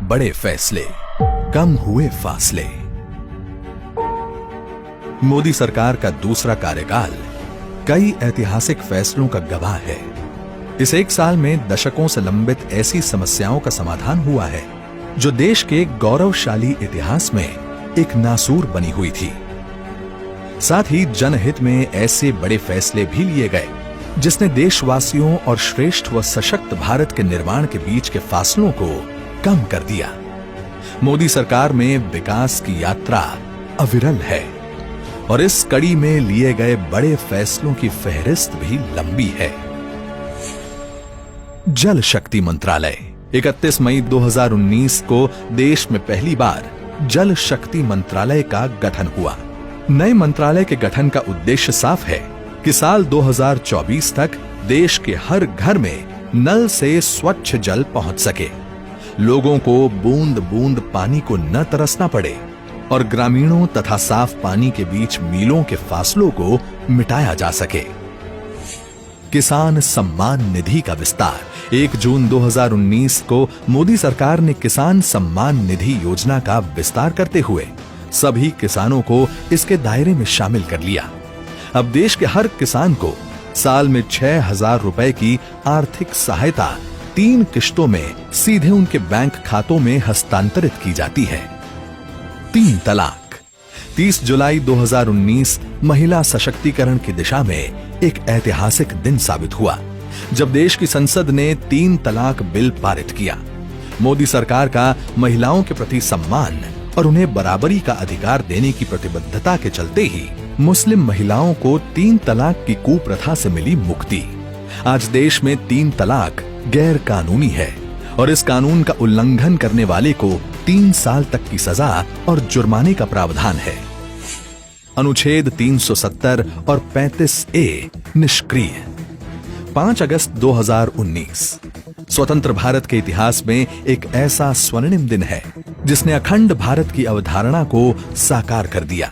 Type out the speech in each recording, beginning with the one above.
बड़े फैसले, कम हुए फासले। मोदी सरकार का दूसरा कार्यकाल कई ऐतिहासिक फैसलों का गवाह है। इस एक साल में दशकों से लंबित ऐसी समस्याओं का समाधान हुआ है जो देश के गौरवशाली इतिहास में एक नासूर बनी हुई थी। साथ ही जनहित में ऐसे बड़े फैसले भी लिए गए जिसने देशवासियों और श्रेष्ठ व सशक्त भारत के निर्माण के बीच के फासलों को कम कर दिया। मोदी सरकार में विकास की यात्रा अविरल है और इस कड़ी में लिए गए बड़े फैसलों की फहरिस्त भी लंबी है। जल शक्ति मंत्रालय 31 मई 2019 को देश में पहली बार जल शक्ति मंत्रालय का गठन हुआ। नए मंत्रालय के गठन का उद्देश्य साफ है कि साल 2024 तक देश के हर घर में नल से स्वच्छ जल पहुंच सके, लोगों को बूंद बूंद पानी को न तरसना पड़े और ग्रामीणों तथा साफ पानी के बीच मीलों के फासलों को मिटाया जा सके। किसान सम्मान निधि का विस्तार 1 जून 2019 को मोदी सरकार ने किसान सम्मान निधि योजना का विस्तार करते हुए सभी किसानों को इसके दायरे में शामिल कर लिया। अब देश के हर किसान को साल में 6,000 रुपए की आर्थिक सहायता 3 किश्तों में सीधे उनके बैंक खातों में हस्तांतरित की जाती है। 3 तलाक 30 जुलाई 2019 महिला सशक्तिकरण की दिशा में एक ऐतिहासिक दिन साबित हुआ जब देश की संसद ने 3 तलाक बिल पारित किया। मोदी सरकार का महिलाओं के प्रति सम्मान और उन्हें बराबरी का अधिकार देने की प्रतिबद्धता के चलते ही मुस्लिम महिलाओं को 3 तलाक की कुप्रथा से मिली मुक्ति। आज देश में 3 तलाक गैर कानूनी है और इस कानून का उल्लंघन करने वाले को 3 साल तक की सजा और जुर्माने का प्रावधान है। अनुच्छेद 370 और 35A निष्क्रिय। 5 अगस्त 2019 स्वतंत्र भारत के इतिहास में एक ऐसा स्वर्णिम दिन है जिसने अखंड भारत की अवधारणा को साकार कर दिया।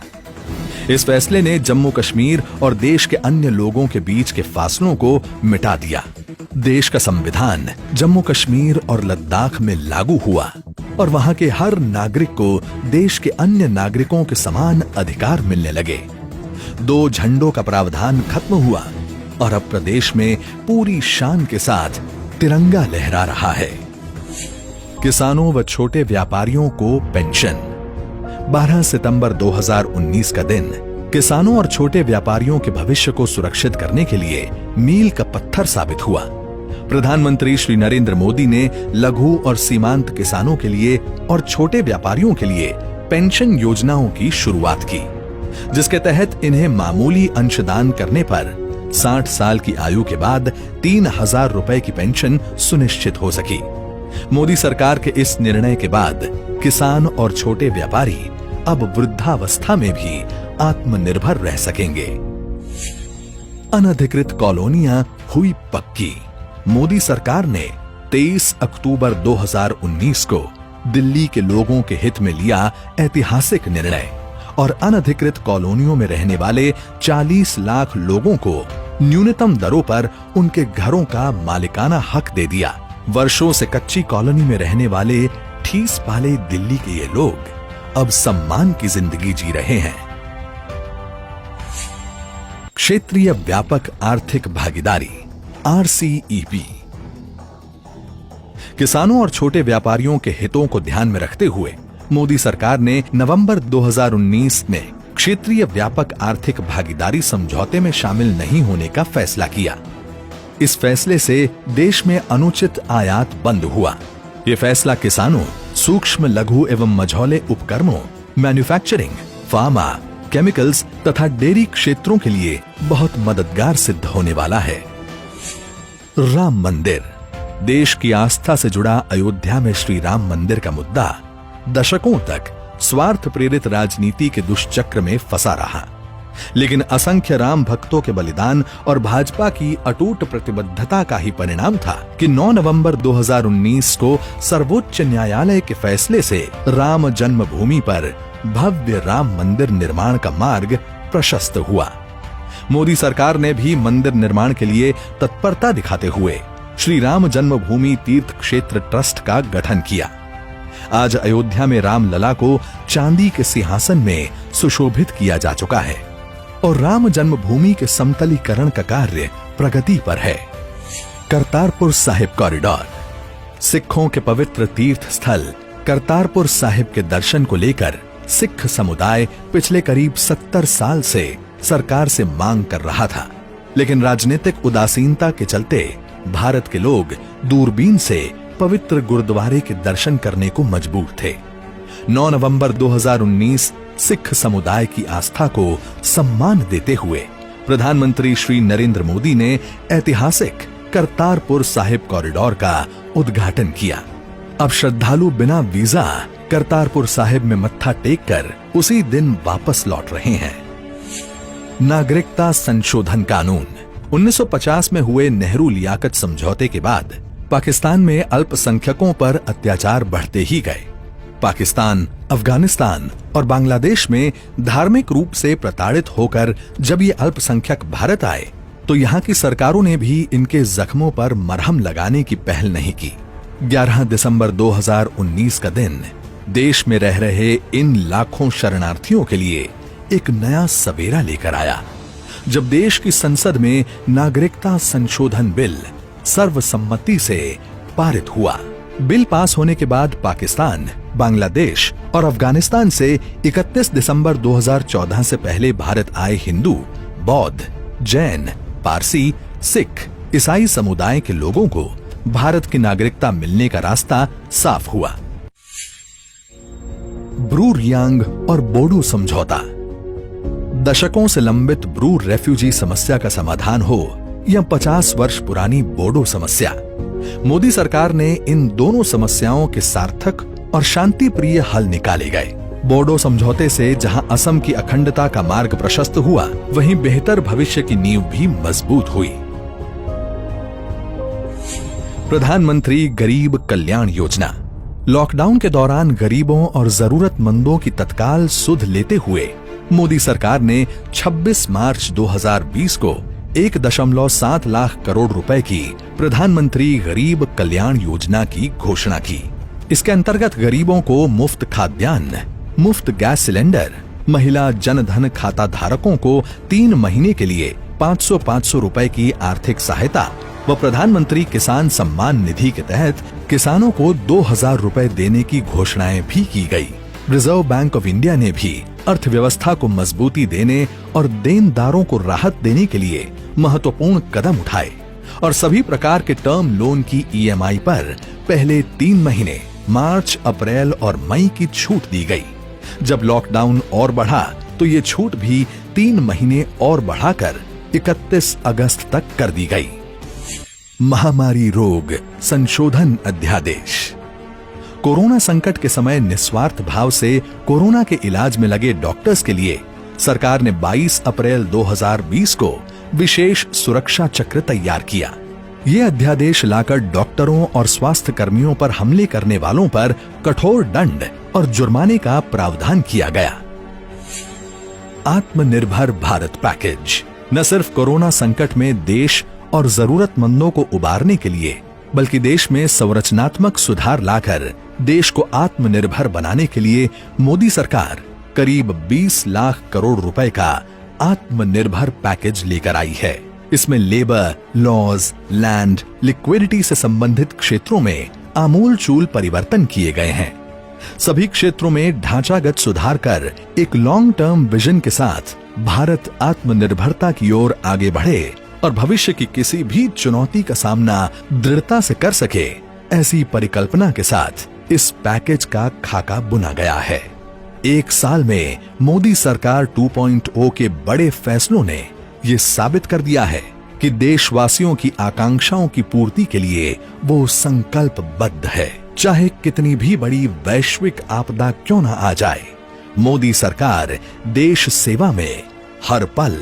इस फैसले ने जम्मू कश्मीर और देश के अन्य लोगों के बीच के फासलों को मिटा दिया। देश का संविधान जम्मू कश्मीर और लद्दाख में लागू हुआ और वहां के हर नागरिक को देश के अन्य नागरिकों के समान अधिकार मिलने लगे। 2 झंडों का प्रावधान खत्म हुआ और अब प्रदेश में पूरी शान के साथ तिरंगा लहरा रहा है। किसानों व छोटे व्यापारियों को पेंशन। 12 सितंबर 2019 का दिन किसानों और छोटे व्यापारियों के भविष्य को सुरक्षित करने के लिए मील का पत्थर साबित हुआ। प्रधानमंत्री श्री नरेंद्र मोदी ने लघु और सीमांत किसानों के लिए और छोटे व्यापारियों के लिए पेंशन योजनाओं की शुरुआत की, जिसके तहत इन्हें मामूली अंशदान करने पर 60 साल की आयु के बाद 3,000 रुपए की पेंशन सुनिश्चित हो सकी। मोदी सरकार के इस निर्णय के बाद किसान और छोटे व्यापारी अब वृद्धावस्था में भी आत्मनिर्भर रह सकेंगे। अनधिकृत कॉलोनियां हुई पक्की। मोदी सरकार ने 23 अक्टूबर 2019 को दिल्ली के लोगों के हित में लिया ऐतिहासिक निर्णय और अनधिकृत कॉलोनियों में रहने वाले 40 लाख लोगों को न्यूनतम दरों पर उनके घरों का मालिकाना हक दे दिया। वर्षों से कच्ची कॉलोनी में रहने वाले ठीस पाले दिल्ली के ये लोग अब सम्मान की जिंदगी जी रहे हैं। क्षेत्रीय व्यापक आर्थिक भागीदारी RCEP। किसानों और छोटे व्यापारियों के हितों को ध्यान में रखते हुए मोदी सरकार ने नवंबर 2019 में क्षेत्रीय व्यापक आर्थिक भागीदारी समझौते में शामिल नहीं होने का फैसला किया। इस फैसले से देश में अनुचित आयात बंद हुआ। यह फैसला किसानों, सूक्ष्म लघु एवं मझौले उपक्रमों, मैन्युफैक्चरिंग, फार्मा, केमिकल्स तथा डेयरी क्षेत्रों के लिए बहुत मददगार सिद्ध होने वाला है। राम मंदिर। देश की आस्था से जुड़ा अयोध्या में श्री राम मंदिर का मुद्दा दशकों तक स्वार्थ प्रेरित राजनीति के दुष्चक्र में फंसा रहा, लेकिन असंख्य राम भक्तों के बलिदान और भाजपा की अटूट प्रतिबद्धता का ही परिणाम था कि 9 नवंबर 2019 को सर्वोच्च न्यायालय के फैसले से राम जन्मभूमि पर भव्य राम मंदिर निर्माण का मार्ग प्रशस्त हुआ। मोदी सरकार ने भी मंदिर निर्माण के लिए तत्परता दिखाते हुए श्री राम जन्मभूमि तीर्थ क्षेत्र ट्रस्ट का गठन किया। आज अयोध्या में रामलला को चांदी के सिंहासन में सुशोभित किया जा चुका है और राम जन्मभूमि के समतलीकरण का कार्य प्रगति पर है। करतारपुर साहिब कॉरिडोर। सिखों के पवित्र तीर्थ स्थल करतारपुर साहिब के दर्शन को लेकर सिख समुदाय पिछले करीब 70 साल से सरकार से मांग कर रहा था, लेकिन राजनीतिक उदासीनता के चलते भारत के लोग दूरबीन से पवित्र गुरुद्वारे के दर्शन करने को मजबूर थे। 9 नवंबर 2019 सिख समुदाय की आस्था को सम्मान देते हुए प्रधानमंत्री श्री नरेंद्र मोदी ने ऐतिहासिक करतारपुर साहिब कॉरिडोर का उद्घाटन किया। अब श्रद्धालु बिना वीजा करतारपुर साहिब में मत्था टेक कर उसी दिन वापस लौट रहे हैं। नागरिकता संशोधन कानून। 1950 में हुए नेहरू लियाकत समझौते के बाद पाकिस्तान में अल्पसंख्यकों पर अत्याचार बढ़ते ही गए। पाकिस्तान, अफगानिस्तान और बांग्लादेश में धार्मिक रूप से प्रताड़ित होकर जब ये अल्पसंख्यक भारत आए तो यहाँ की सरकारों ने भी इनके जख्मों पर मरहम लगाने की पहल नहीं की। 11 दिसंबर 2019 का दिन देश में रह रहे इन लाखों शरणार्थियों के लिए एक नया सवेरा लेकर आया, जब देश की संसद में नागरिकता संशोधन बिल सर्वसम्मति से पारित हुआ। बिल पास होने के बाद पाकिस्तान, बांग्लादेश और अफगानिस्तान से 31 दिसंबर 2014 से पहले भारत आए हिंदू, बौद्ध, जैन, पारसी, सिख, ईसाई समुदाय के लोगों को भारत की नागरिकता मिलने का रास्ता साफ हुआ। ब्रू रियांग और बोडो समझौता। दशकों से लंबित ब्रू रेफ्यूजी समस्या का समाधान हो या 50 वर्ष पुरानी बोडो समस्या, मोदी सरकार ने इन दोनों समस्याओं के सार्थक और शांतिप्रिय हल निकाले गए। बोडो समझौते से जहां असम की अखंडता का मार्ग प्रशस्त हुआ, वहीं बेहतर भविष्य की नींव भी मजबूत हुई। प्रधानमंत्री गरीब कल्याण योजना। लॉकडाउन के दौरान गरीबों और जरूरतमंदों की तत्काल सुध लेते हुए मोदी सरकार ने 26 मार्च 2020 को 1.7 लाख करोड़ रुपए की प्रधानमंत्री गरीब कल्याण योजना की घोषणा की। इसके अंतर्गत गरीबों को मुफ्त खाद्यान्न, मुफ्त गैस सिलेंडर, महिला जनधन खाता धारकों को 3 महीने के लिए 500 रुपए की आर्थिक सहायता व प्रधानमंत्री किसान सम्मान निधि के तहत किसानों को 2000 रुपए देने की घोषणाएं भी की गई। रिजर्व बैंक ऑफ इंडिया ने भी अर्थव्यवस्था को मजबूती देने और देनदारों को राहत देने के लिए महत्वपूर्ण कदम उठाए और सभी प्रकार के टर्म लोन की EMI पर पहले 3 महीने मार्च, अप्रैल और मई की छूट दी गई। जब लॉकडाउन और बढ़ा तो ये छूट भी 3 महीने और बढ़ाकर 31 अगस्त तक कर दी गई। महामारी रोग संशोधन अध्यादेश। कोरोना संकट के समय निस्वार्थ भाव से कोरोना के इलाज में लगे डॉक्टर्स के लिए सरकार ने 22 अप्रैल 2020 को विशेष सुरक्षा चक्र तैयार किया। ये अध्यादेश लाकर डॉक्टरों और स्वास्थ्य कर्मियों पर हमले करने वालों पर कठोर दंड और जुर्माने का प्रावधान किया गया। आत्मनिर्भर भारत पैकेज न सिर्फ कोरोना संकट में देश और जरूरतमंदों को उबारने के लिए, बल्कि देश में संरचनात्मक सुधार लाकर देश को आत्मनिर्भर बनाने के लिए मोदी सरकार करीब 20 लाख करोड़ रुपए का आत्मनिर्भर पैकेज लेकर आई है। इसमें लेबर, लॉज, लैंड, लिक्विडिटी से संबंधित क्षेत्रों में आमूलचूल परिवर्तन किए गए हैं। सभी क्षेत्रों में ढांचागत सुधार कर एक लॉन्ग टर्म विजन के साथ भारत आत्मनिर्भरता की ओर आगे बढ़े और भविष्य की किसी भी चुनौती का सामना दृढ़ता से कर सके, ऐसी परिकल्पना के साथ इस पैकेज का खाका बुना गया है। 1 साल में मोदी सरकार 2.0 के बड़े फैसलों ने ये साबित कर दिया है कि देशवासियों की आकांक्षाओं की पूर्ति के लिए वो संकल्पबद्ध है। चाहे कितनी भी बड़ी वैश्विक आपदा क्यों न आ जाए, मोदी सरकार देश सेवा में हर पल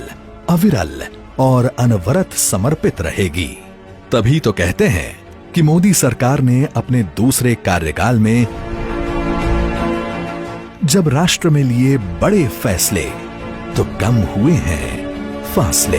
अविरल और अनवरत समर्पित रहेगी। तभी तो कहते हैं कि मोदी सरकार ने अपने दूसरे कार्यकाल में जब राष्ट्र में लिए बड़े फैसले तो कम हुए हैं फासले।